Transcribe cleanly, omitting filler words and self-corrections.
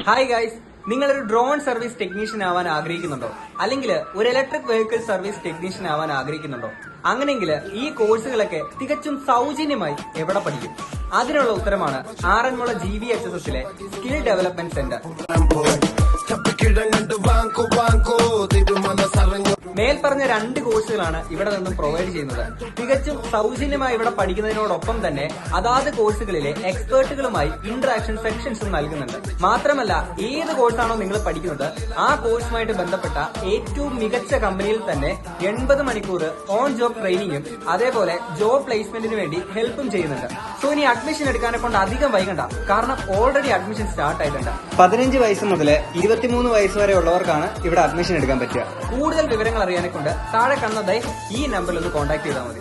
Hi guys, നിങ്ങളൊരു drone service technician ആവാൻ ആഗ്രഹിക്കുന്നുണ്ടോ? അല്ലെങ്കിൽ ഒരു ഇലക്ട്രിക് വെഹിക്കിൾ സർവീസ് ടെക്നീഷ്യൻ ആവാൻ ആഗ്രഹിക്കുന്നുണ്ടോ? അങ്ങനെയെങ്കിൽ ഈ കോഴ്സുകളൊക്കെ തികച്ചും സൗജന്യമായി എവിടെ പഠിക്കും? അതിനുള്ള ഉത്തരമാണ് ആറന്മുള GVHSSലെ സ്കിൽ ഡെവലപ്മെന്റ് സെന്റർ. മേൽപ്പറഞ്ഞ 2 കോഴ്സുകളാണ് ഇവിടെ നിന്നും പ്രൊവൈഡ് ചെയ്യുന്നത്. തികച്ചും സൗജന്യമായി ഇവിടെ പഠിക്കുന്നതിനോടൊപ്പം തന്നെ അതാത് കോഴ്സുകളിലെ എക്സ്പേർട്ടുകളുമായി ഇന്ററാക്ഷൻ സെക്ഷൻസും നൽകുന്നുണ്ട്. മാത്രമല്ല, ഏത് കോഴ്സാണോ നിങ്ങൾ പഠിക്കുന്നത് ആ കോഴ്സുമായിട്ട് ബന്ധപ്പെട്ട ഏറ്റവും മികച്ച കമ്പനിയിൽ തന്നെ 80 മണിക്കൂർ ഓൺ ജോബ് ട്രെയിനിങ്ങും അതേപോലെ ജോബ് പ്ലേസ്മെന്റിന് വേണ്ടി ഹെൽപ്പും ചെയ്യുന്നുണ്ട്. സോ ഇനി അഡ്മിഷൻ എടുക്കാനെ കൊണ്ട് അധികം വൈകണ്ട, കാരണം ഓൾറെഡി അഡ്മിഷൻ സ്റ്റാർട്ട് ആയിട്ടുണ്ട്. 15 വയസ്സ് മുതൽ 23 വയസ്സ് വരെ ഉള്ളവർക്കാണ് ഇവിടെ അഡ്മിഷൻ എടുക്കാൻ പറ്റുക. കൂടുതൽ വിവരങ്ങൾ അറിയാനെ കൊണ്ട് താഴെ കാണുന്ന ഈ നമ്പറിൽ ഒന്ന് കോൺടാക്ട് ചെയ്താൽ മതി.